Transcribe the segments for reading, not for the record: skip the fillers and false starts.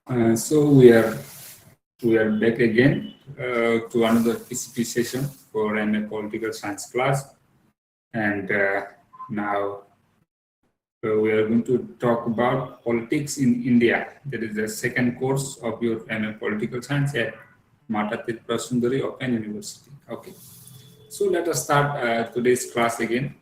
So we are back again to another PCP session for MA Political Science class, and now we are going to talk about politics in India. That is the second course of your MA Political Science at Mata Tirtha Sundari Open University. Okay, so let us start today's class again.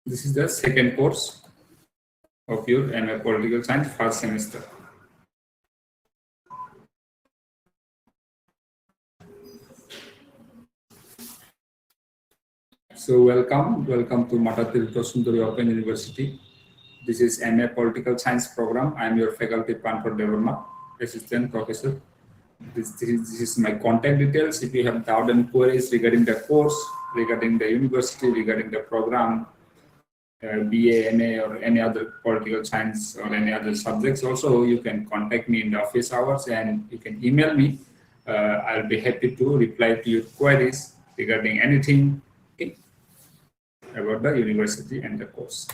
This is the second course of your MA Political Science first semester. So welcome to Mata Tirtha Sundari Open University. This is MA Political Science program. I am your faculty Panpur Devarma, assistant professor. This is my contact details. If you have doubt and queries regarding the course, regarding the university, regarding the program, BA, MA, or any other political science or any other subjects, also you can contact me in the office hours and you can email me. I'll be happy to reply to your queries regarding anything about the university and the course.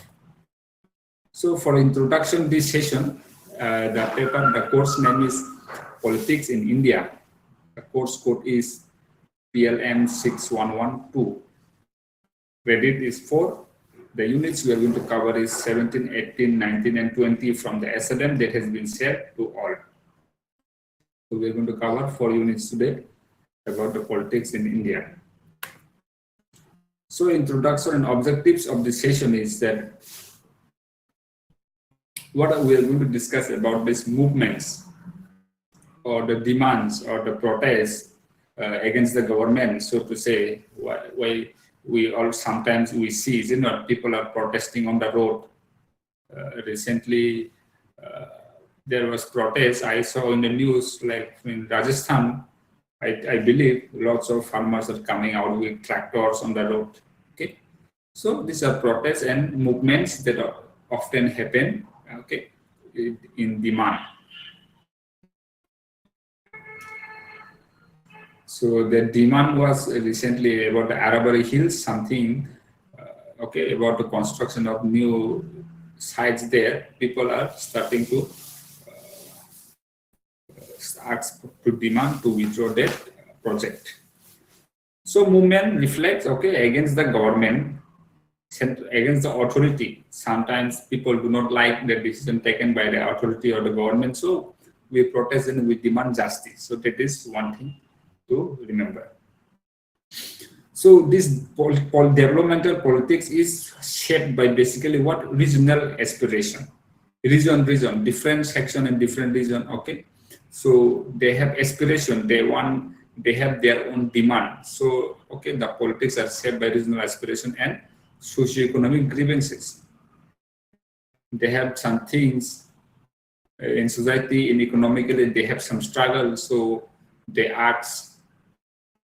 So for introduction this session, the course name is Politics in India. The course code is PLM 6112. Credit is 4. The units we are going to cover is 17, 18, 19, and 20 from the SLM that has been shared to all. So we are going to cover 4 units today about the politics in India. So introduction and objectives of this session is that what we are going to discuss about these movements or the demands or the protests against the government, so to say, why we all sometimes we see, people are protesting on the road. Recently, there was protest I saw in the news, like in Rajasthan. I believe lots of farmers are coming out with tractors on the road. Okay, so these are protests and movements that often happen. Okay, in demand. So the demand was recently about the Arabari Hills, something about the construction of new sites there. People are starting to demand to withdraw that project. So movement reflects against the government, against the authority. Sometimes people do not like the decision taken by the authority or the government, so we protest and we demand justice. So that is one thing to remember. So this developmental politics is shaped by basically what? Regional aspiration. Region, different section and different region. Okay, so they have aspiration. They have their own demand. So the politics are shaped by regional aspiration and socioeconomic grievances. They have some things in society, in economically, they have some struggle. So they ask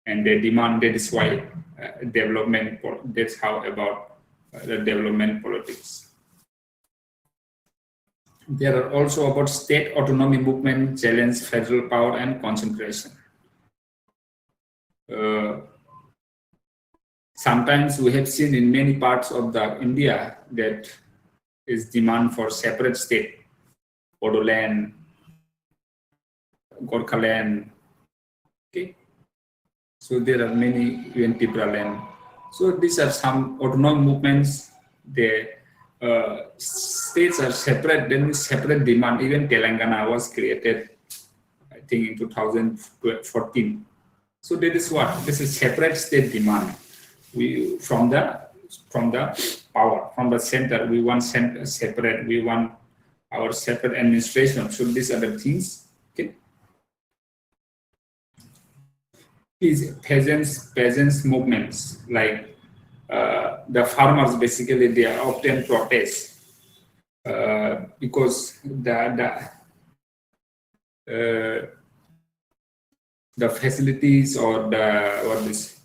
and they demand. That is why development. That's how about the development politics. There are also about state autonomy movement, challenge federal power and concentration. Sometimes we have seen in many parts of the India that is demand for separate state, Bodoland, Gorkhaland. Okay, so there are many even Tripura land. So these are some autonomous movements. The states are separate. Then separate demand. Even Telangana was created, I think, in 2014. So that is what? This is separate state demand. We from the power, from the center, we want separate. We want our separate administration. So these are the things. Okay. Peasants movements, like the farmers, basically they are often protest because the facilities or the what this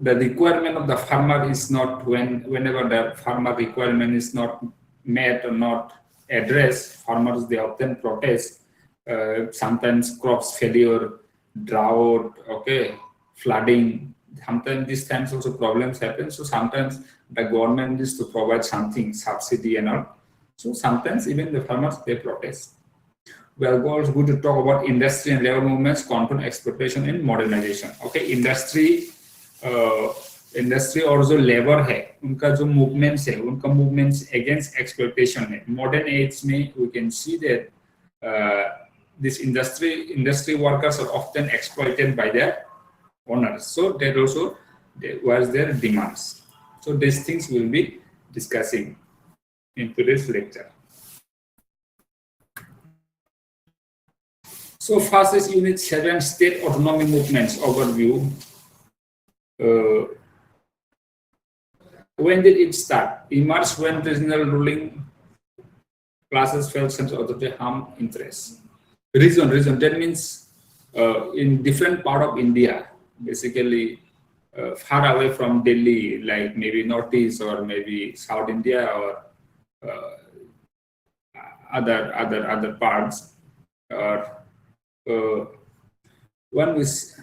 the requirement of the farmer is not whenever the farmer requirement is not met or not addressed, farmers they often protest. Sometimes crops failure, drought, okay, flooding. Sometimes these times also problems happen. So sometimes the government needs to provide something, subsidy and all. So sometimes even the farmers they protest. We are also going to talk about industry and labor movements, control, exploitation, and modernization. Okay, industry और जो labour है उनका जो movements है उनका movements against exploitation है modern age में we can see that this industry workers are often exploited by their owners, so that also was their demands. So these things we'll be discussing in today's lecture. So first is unit 7, state autonomy movements overview. When did it start? Emerged when regional ruling classes felt central authority harm interests. Region, that means in different part of India, basically far away from Delhi, like maybe Northeast or maybe South India or other parts. One was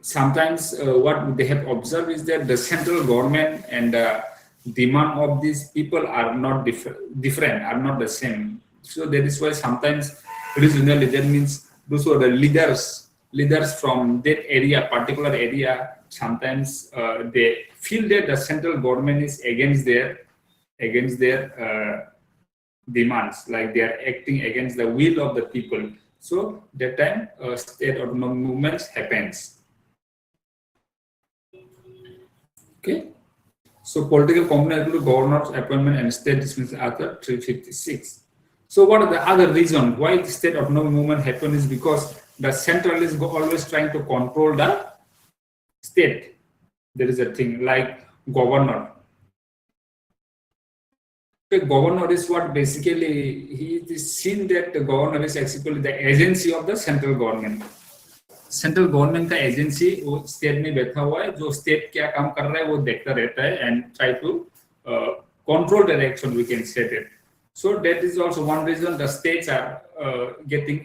sometimes what they have observed is that the central government and the demand of these people are not different, are not the same. So that is why sometimes regionally, that means those who are the leaders from that area, particular area, sometimes they feel that the central government is against their demands, like they are acting against the will of the people. So that time state autonomy movements happens. Okay, so political component include governors appointment and state dispensation Article 356. So what are the other reasons why the state autonomy movement happen is because the central is always trying to control the state. There is a thing like governor. The governor is what basically he is seen that the governor is actually the agency of the central government. Central government का agency वो state में बैठा हुआ है जो state क्या काम कर रहा है वो देखता रहता है and try to control direction we can say that so that is also one reason the states are getting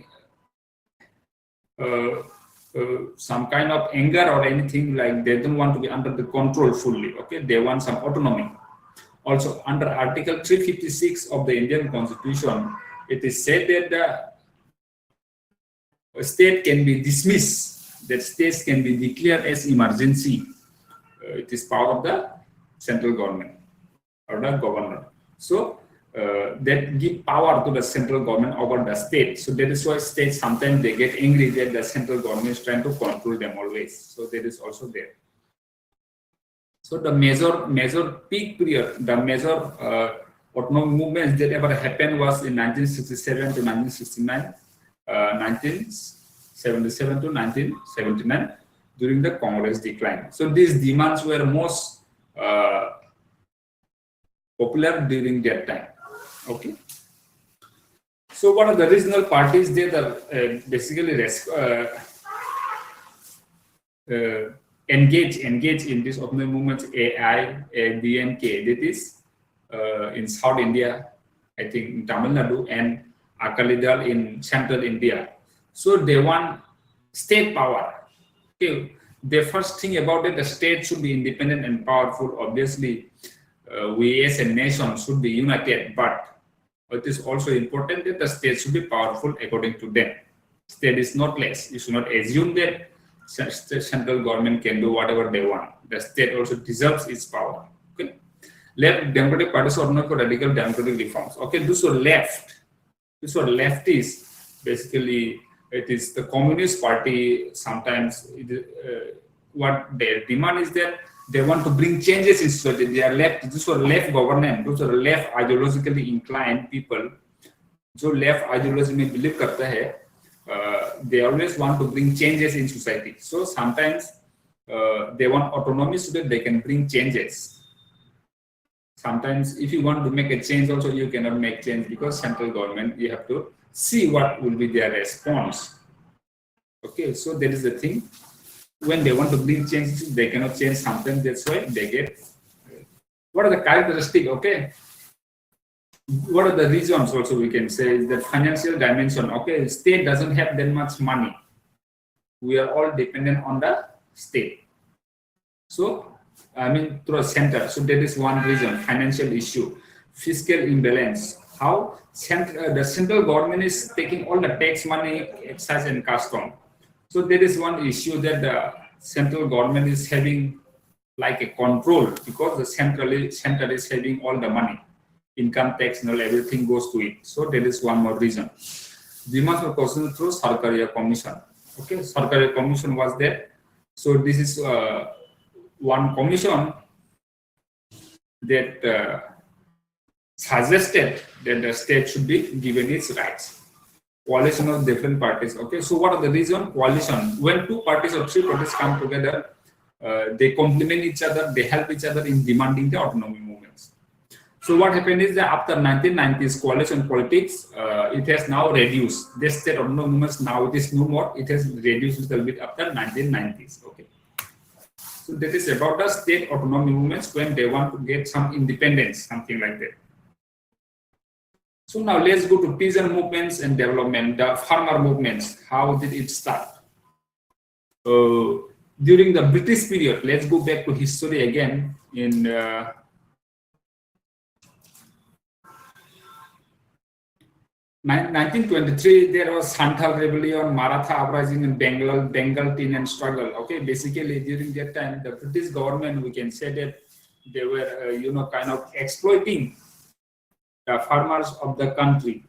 some kind of anger or anything, like they don't want to be under the control fully. Okay, they want some autonomy. Also under Article 356 of the Indian Constitution, it is said that the state can be dismissed, that states can be declared as emergency. It is power of the central government or the governor. So that give power to the central government over the state. So that is why states sometimes they get angry that the central government is trying to control them always. So that is also there. So the major peak period, the major autonomous movements that ever happened was in 1967 to 1969. 1977 to 1979 during the Congress decline. So these demands were most popular during that time. Okay. So what are the regional parties that are basically engage in this autonomous movements? AI, B.Tech, that is in South India, I think in Tamil Nadu, and Akalidal in central India. So they want state power. Okay, the first thing about it, the state should be independent and powerful. Obviously, we as a nation should be united, but it is also important that the state should be powerful according to them. State is not less. You should not assume that central government can do whatever they want. The state also deserves its power. Okay, left democratic parties are not for radical democratic reforms. Okay, those who are left. So leftists, basically, it is the Communist Party. Sometimes what their demand is that they want to bring changes in society. They are left. Those are left government. Those are left ideologically inclined people. जो left ideology में believe करता है, they always want to bring changes in society. So sometimes they want autonomy so that they can bring changes. Sometimes if you want to make a change also, you cannot make change because central government, you have to see what will be their response. Okay, so that is the thing. When they want to bring change, they cannot change something. That's why they get. What are the characteristics? Okay, what are the reasons? Also, we can say is that financial dimension. Okay, state doesn't have that much money. We are all dependent on the state. So, I mean, through a center. So that is one reason. Financial issue, fiscal imbalance. How the central government is taking all the tax money, excise and custom. So there is one issue that the central government is having like a control because the center is having all the money, income tax and all, everything goes to it. So there is one more reason. Demands were questioned through Sarkariya Commission. Okay, Sarkariya Commission was there. So this is one commission that suggested that the state should be given its rights. Coalition of different parties. Okay, so what are the reasons? Coalition. When two parties or three parties come together, they complement each other, they help each other in demanding the autonomy movements. So what happened is that after 1990s coalition politics, it has now reduced. This state autonomy movements now it is no more. It has reduced a little bit after 1990s. Okay. So that is about the state autonomy movements when they want to get some independence, something like that. So now let's go to peasant movements and development, the farmer movements. How did it start? During the British period, let's go back to history again. In 1923, there was Santhal rebellion, Maratha uprising in Bengal teen and struggle. Okay, basically during that time, the British government, we can say that they were, kind of exploiting the farmers of the country.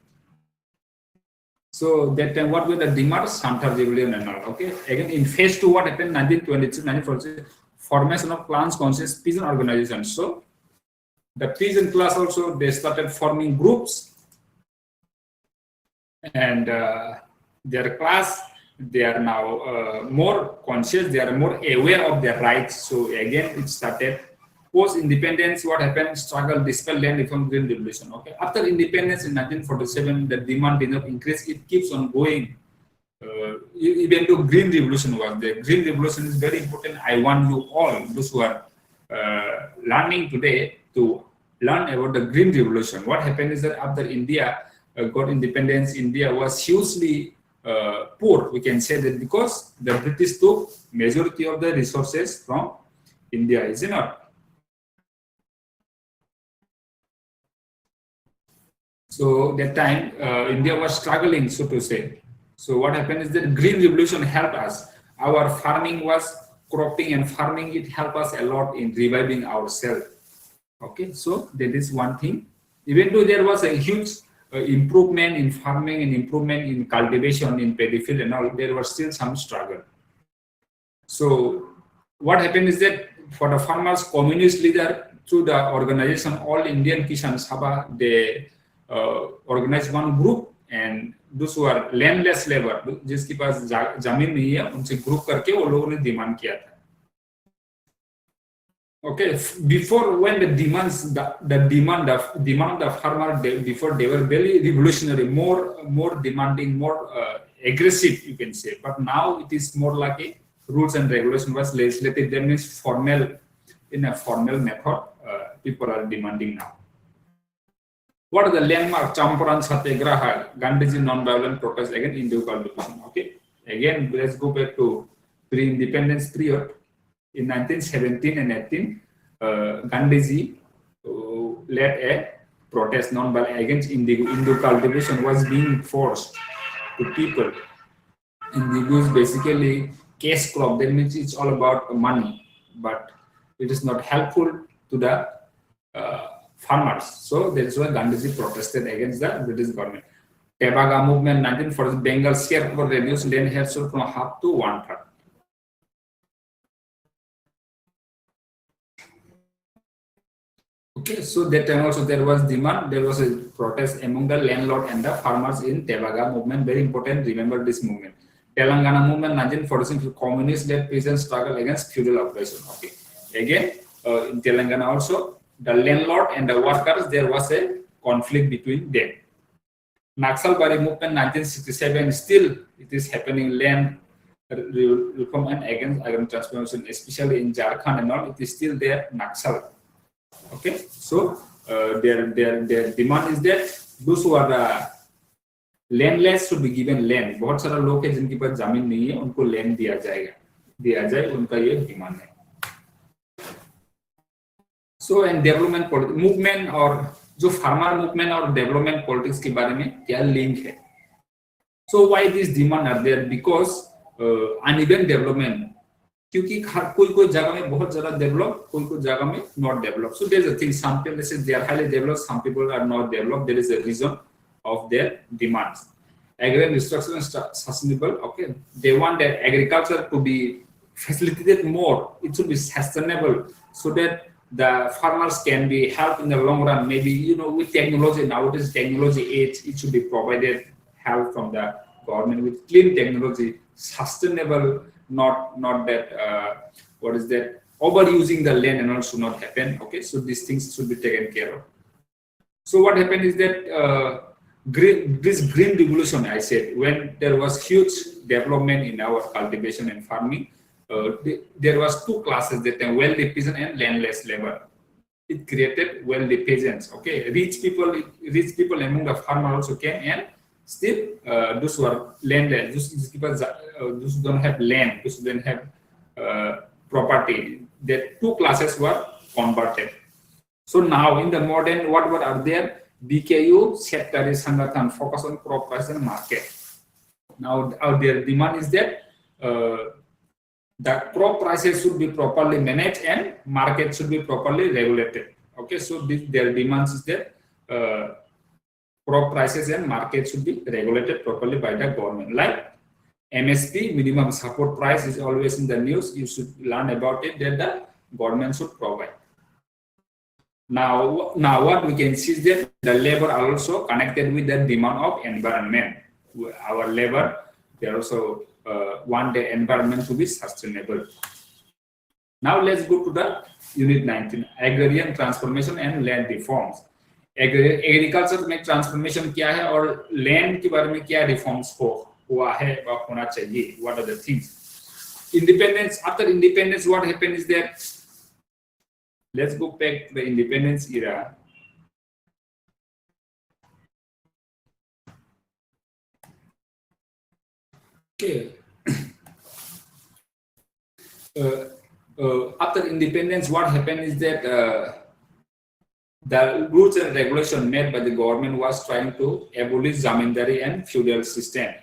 So that time, what were the demands? Santhal rebellion and all. Okay, again in phase 2, what happened? 1922, 1946, formation of clans conscious peasant organizations. So the peasant class also they started forming groups. And their class, they are now more conscious, they are more aware of their rights. So again, it started post-independence. What happened? Struggle, dispel land reform, green revolution. Okay, after independence in 1947, the demand did not increase. It keeps on going. Even though green revolution was there, green revolution is very important. I want you all, those who are learning today, to learn about the green revolution. What happened is that after India got independence, India was hugely poor. We can say that because the British took majority of the resources from India, is it not? So that time India was struggling, so to say. So what happened is that green revolution helped us. Our farming was cropping and farming. It helped us a lot in reviving ourselves. Okay, so that is one thing. Even though there was a huge improvement in farming and improvement in cultivation in paddy field and all, there was still some struggle. So what happened is that for the farmers, communist leader through the organization All Indian Kisan Sabha, they organized one group, and those who are landless labor, जिसके पास जमीन नहीं है, उनसे group करके वो लोगों ने demand किया था. Okay, before when the demand of the farmer, before they were very revolutionary, more demanding, more aggressive, you can say. But now it is more like a rules and regulation was legislated. That means in a formal method, people are demanding now. What are the landmark? Champaran Satyagraha, Gandhiji non-violent protest against Hindu cultivation. Okay, again let's go back to pre-independence period. In 1917 and 18, Gandhiji led a protest non-violent against Hindu cultivation was being forced to people. Indigo is basically cash crop. That means it's all about money, but it is not helpful to the farmers. So that's why Gandhiji protested against the British government. Tebaga movement 1940, Bengal sharecropper reduced land hairshare from half to 1/3. Okay, so that time also there was demand, there was a protest among the landlord and the farmers in Tebaga movement. Very important, remember this movement. Telangana movement 1946, communist led peasant struggle against feudal oppression. Okay, again in Telangana also the landlord and the workers, there was a conflict between them. Naxalbari movement 1967, still it is happening, land reform and against agrarian transformation, especially in Jharkhand and all, it is still there, Naxal. Okay, so their demand is that those who are landless should be given land. बहुत सारा लोग है जिनके पास जमीन नहीं है, उनको land दिया जाए, उनका ये डिमांड है. So and development movement और जो फार्मर मूवमेंट और डेवलपमेंट पॉलिटिक्स के बारे में क्या लिंक है? So why this demand are there? Because uneven development, क्योंकि कोई जगह में बहुत ज्यादा डेवलप, कोई जगह में not develop. So there's a thing, some places they are highly developed, some people are not developed. There is a reason of their demands. Agrarian restructuring is sustainable. Okay, they want their agriculture to be facilitated more. It should be sustainable so that the farmers can be helped in the long run. Maybe with technology, nowadays technology age, it should be provided help from the government with clean technology, sustainable, not that overusing the land and all should not happen. Okay, so these things should be taken care of. So what happened is that this green revolution, I said, when there was huge development in our cultivation and farming, there was two classes that are wealthy peasant and landless labor. It created wealthy peasants. Okay, rich people among the farmers also came, and still those who are landless, those who don't have land, those who don't have property, the two classes were converted. So now in the modern, what are there? BKU, sector is Sangathan, focus on crop price and market. Now their demand is that the crop prices should be properly managed and market should be properly regulated. Okay, so their demands is that crop prices and market should be regulated properly by the government. Like MSP, minimum support price, is always in the news. You should learn about it, that the government should provide. Now what we can see is that the labor are also connected with the demand of environment. Our labor, they also want the environment to be sustainable. Now let's go to the unit 19, agrarian transformation and land reforms. Agriculture में transformation क्या है और land के बारे में क्या reforms हुआ है व होना चाहिए? What are the things? Independence. After independence, what happened is that, let's go back to the independence era. Okay. After independence, what happened is that the rules and regulation made by the government was trying to abolish zamindari and feudal system.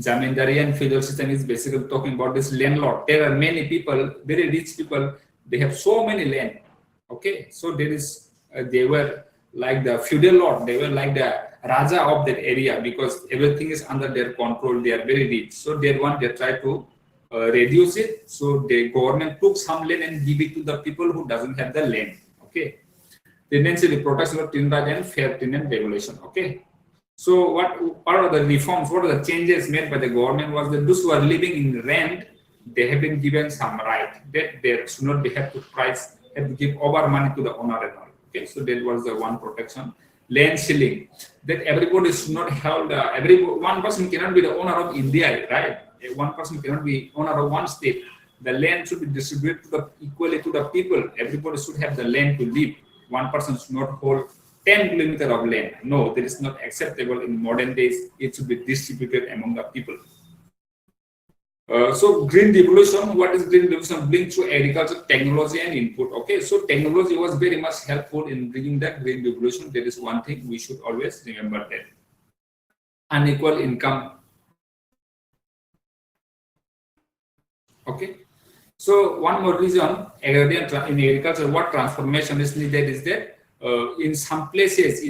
Zamindari and feudal system is basically talking about this landlord. There are many people, very rich people, they have so many land. Okay, so there is they were like the feudal lord, they were like the raja of that area, because everything is under their control. They are very rich, so they try to reduce it. So the government took some land and give it to the people who doesn't have the land. Okay, tendency protection of tenant and fair tenant regulation. Okay, so what are the reforms? What are the changes made by the government? Was that those who are living in rent, they have been given some right that they should not have to give over money to the owner and all. Okay, so that was the one protection. Land ceiling, that everybody should not have one person cannot be the owner of India, right? One person cannot be owner of one state. The land should be distributed equally to the people. Everybody should have the land to live. One person should not hold 10 kilometers of land. No, that is not acceptable in modern days. It should be distributed among the people. So green revolution, what is green revolution? Linked to agriculture, technology and input. Okay, so technology was very much helpful in bringing the green revolution. There is one thing we should always remember, that unequal income. Okay, so one more reason in agriculture, what transformation is needed is that in some places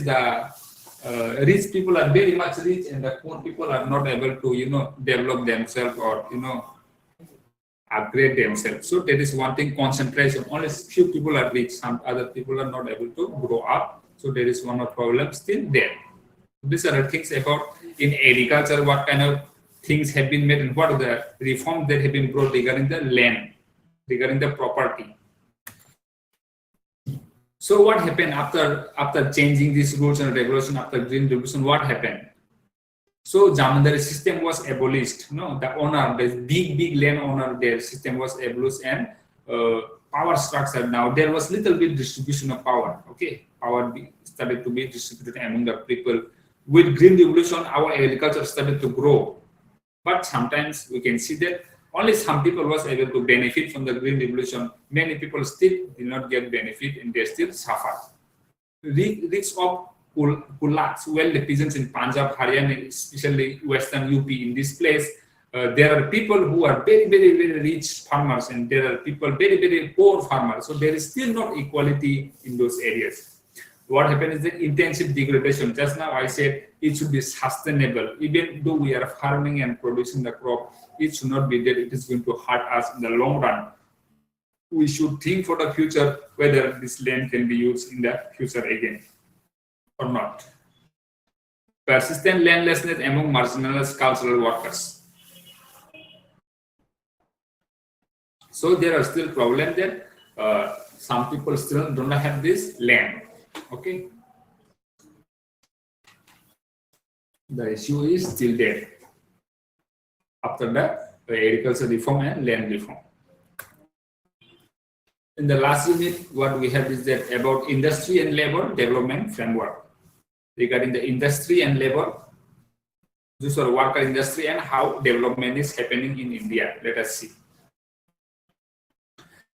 the rich people are very much rich and the poor people are not able to develop themselves or upgrade themselves. So that is one thing, concentration. Only few people are rich, some other people are not able to grow up. So there is one of problems still there. These are the things about in agriculture, what kind of things have been made and what are the reforms that have been brought regarding the land, regarding the property. So what happened after changing these rules and regulation after Green Revolution? What happened? So Jamindari system was abolished. No, the owner, the big landowner, their system was abolished, and power structure. Now there was little bit distribution of power. Okay, started to be distributed among the people. With Green Revolution, our agriculture started to grow, but sometimes we can see that only some people was able to benefit from the Green Revolution. Many people still did not get benefit, and they still suffer. Rich of Kulaks, well, the peasants in Punjab, Haryana, especially Western UP, in this place, there are people who are very rich farmers, and there are people very poor farmers. So there is still not equality in those areas. What happens is the intensive degradation. Just now I said it should be sustainable. Even though we are farming and producing the crop, it should not be that it is going to hurt us in the long run. We should think for the future whether this land can be used in the future again or not. Persistent landlessness among marginalized cultural workers. So there are still problems that some people still do not have this land. Okay, the issue is still there after the agricultural reform and land reform. In the last unit, what we have is that about industry and labor development framework. Regarding the industry and labor, this are worker industry and how development is happening in India. Let us see.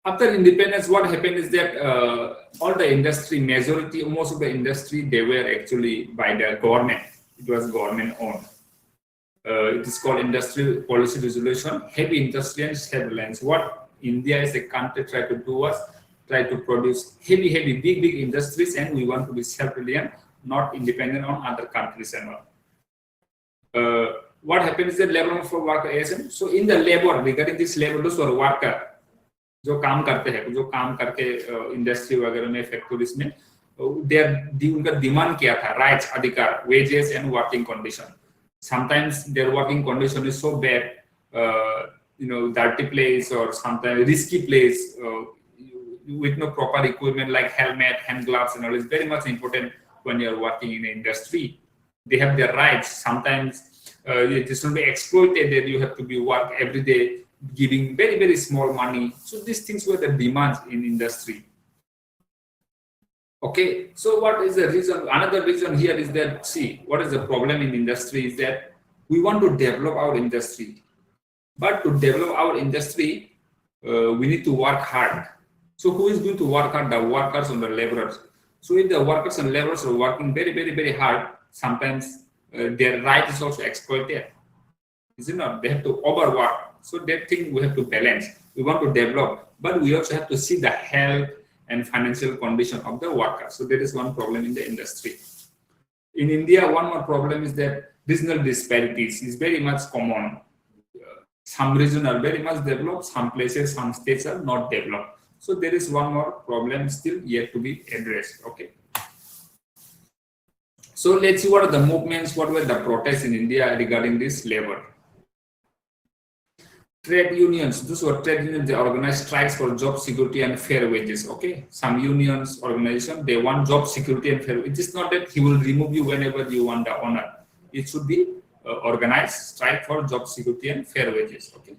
After independence, what happened is that all the industry, most of the industry, they were actually by the government. It was government owned. It is called industrial policy resolution. Heavy industry and self-reliance. What India as a country try to do was try to produce heavy, big industries, and we want to be self-reliant, not independent on other countries and all. What happens is that labor for worker ASM. So in the labor, regarding this labor, those were worker. जो काम करते हैं, जो काम करके industry वगैरह में factories में उनका डिमांड क्या था? राइट्स, अधिकार, wages and working condition. Sometimes their working condition is so bad, dirty place or sometimes risky place with no proper equipment like helmet, hand gloves, and all is very much important when you are working in an industry. They have their rights. Sometimes it is not be exploited that you have to be work every day, giving very small money. So these things were the demands in industry. Okay, so what is the reason? Another reason here is that, see, what is the problem in industry is that we want to develop our industry. But to develop our industry, we need to work hard. So who is going to work hard? The workers and the laborers. So if the workers and laborers are working very hard, sometimes their right is also exploited. Is it not? They have to overwork. So that thing we have to balance. We want to develop, but we also have to see the health and financial condition of the workers. So that is one problem in the industry. In India, one more problem is that regional disparities is very much common. Some regions are very much developed, some places, some states are not developed. So there is one more problem still yet to be addressed. Okay. So let's see what are the movements, what were the protests in India regarding this labor. Trade unions, those were trade unions, they organize strikes for job security and fair wages. Okay, some unions, organization, they want job security and fair wages. It is not that he will remove you whenever you want the honor. It should be organized strike for job security and fair wages. Okay,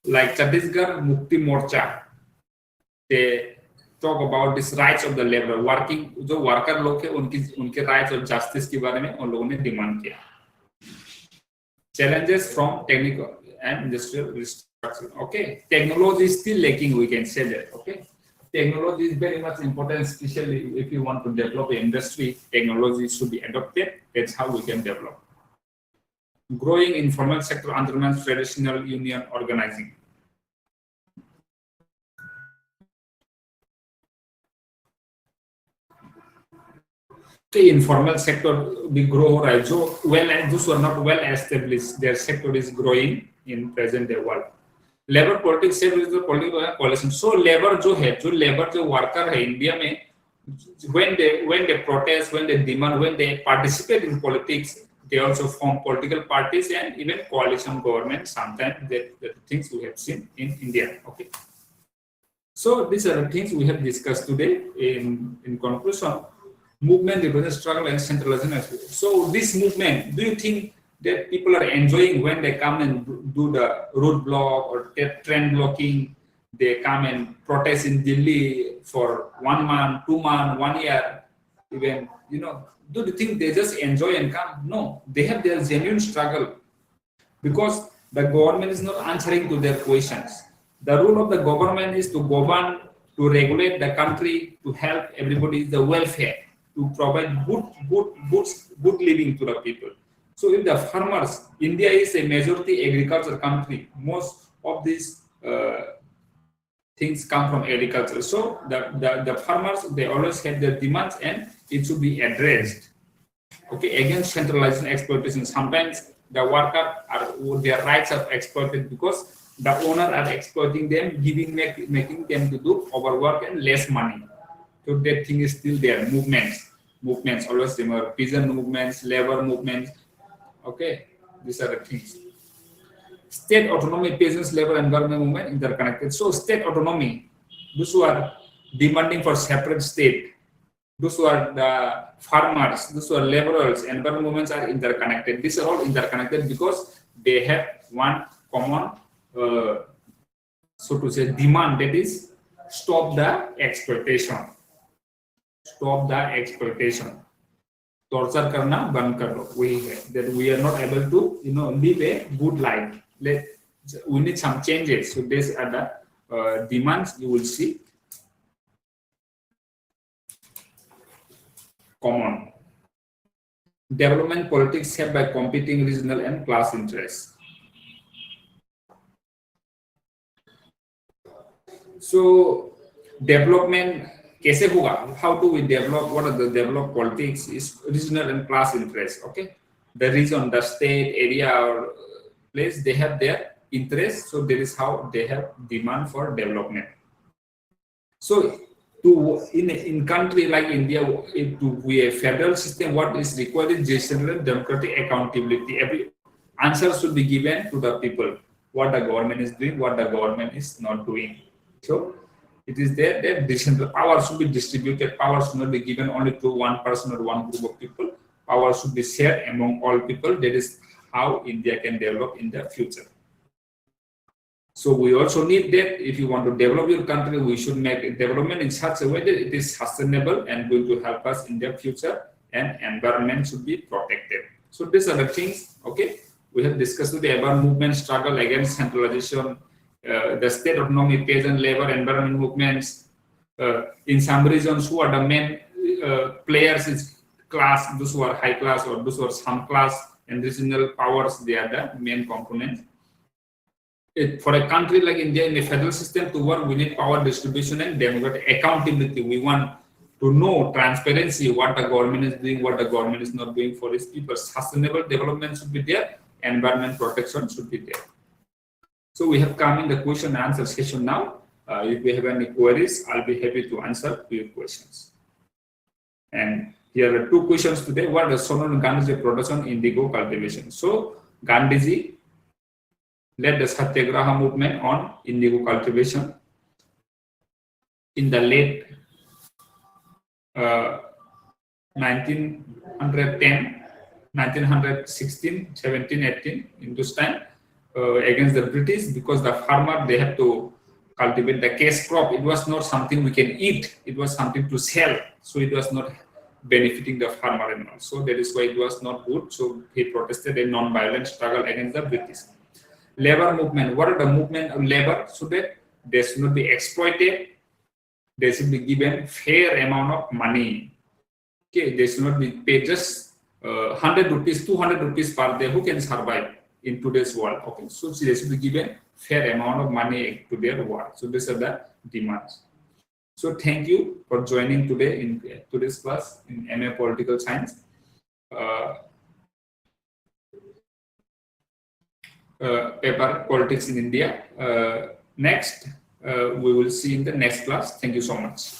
like Chhattisgarh Mukti Morcha, they talk about this rights of the labor, working, जो worker लोग हैं उनके rights और justice के बारे में उन लोगों ने demand किया. Challenges from technical and industrial restructuring. Okay, technology is still lacking, we can say that. Okay, technology is very much important, especially if you want to develop an industry. Technology should be adopted. That's how we can develop. Growing informal sector undermines traditional union organizing. The informal sector भी grow हो रहा है, जो those who are not well established, their sector is growing in present day world. Labor politics से is the political coalition. So labor जो worker है India में, when they protest, when they demand, when they participate in politics, they also form political parties and even coalition government. Sometimes the things we have seen in India. Okay. So these are the things we have discussed today. In conclusion, movement, liberation struggle, and centralization. So this movement, do you think that people are enjoying when they come and do the roadblock or train blocking? They come and protest in Delhi for 1 month, 2 months, 1 year, even, do you think they just enjoy and come? No, they have their genuine struggle because the government is not answering to their questions. The role of the government is to govern, to regulate the country, to help everybody, the welfare, to provide good living to the people. So if the farmers, India is a majority agriculture country, most of these things come from agriculture. So the farmers, they always have their demands and it should be addressed. Okay, against centralization exploitation. Sometimes the worker their rights are exploited because the owner are exploiting them, making them to do overwork and less money. So that thing is still there. Movements. Always remember peasant movements, labor movements. Okay, these are the things. State autonomy, peasants, labor, and government movement interconnected. So state autonomy, those who are demanding for separate state, those who are the farmers, those who are laborers, environment movements are interconnected. These are all interconnected because they have one common, so to say, demand, that is stop the exploitation. Stop the exploitation. Torture karna ban karo. We are not able to, live a good life. We need some changes. So these are the demands you will see. Common. Development politics shaped by competing regional and class interests. So development कैसे होगा? How do we develop? What are the developed politics? Is regional and class interests. Okay, the region, the state, area, or place, they have their interests. So that is how they have demand for development. So in country like India, to be a federal system, what is required is decentralized democratic accountability. Every answer should be given to the people. What the government is doing, what the government is not doing. So it is there that decentralized power should be distributed. Power should not be given only to one person or one group of people. Power should be shared among all people. That is how India can develop in the future. So we also need that if you want to develop your country, we should make development in such a way that it is sustainable and going to help us in the future, and environment should be protected. So these are the things, okay? We have discussed today about movement, struggle against centralization, the state autonomy, peasant, labor, environment movements. In some regions, who are the main players is class, those who are high class or those who are some class, and regional powers, they are the main components. For a country like India in a federal system to work, we need power distribution and democratic accountability. We want to know transparency, what the government is doing, what the government is not doing for its people. Sustainable development should be there, environment protection should be there. So we have come in the question and answer session now. If you have any queries, I'll be happy to answer your questions. And here are two questions today. What is Sonal Gandhiji production indigo cultivation? So Gandhiji led the Satyagraha movement on indigo cultivation in the late 1910, 1916, 17, 18, in this time against the British, because the farmer, they have to cultivate the cash crop. It was not something we can eat, it was something to sell. So it was not benefiting the farmer anymore. So that is why it was not good. So he protested a non-violent struggle against the British. Labor movement. What are the movement of labor? So that they should not be exploited. They should be given fair amount of money. Okay, they should not be paid just 100 rupees, 200 rupees per day. Who can survive in today's world? Okay, so they should be given fair amount of money to their work. So these are the demands. So thank you for joining today in today's class in MA Political Science. Paper Politics in India. Next, we will see in the next class. Thank you so much.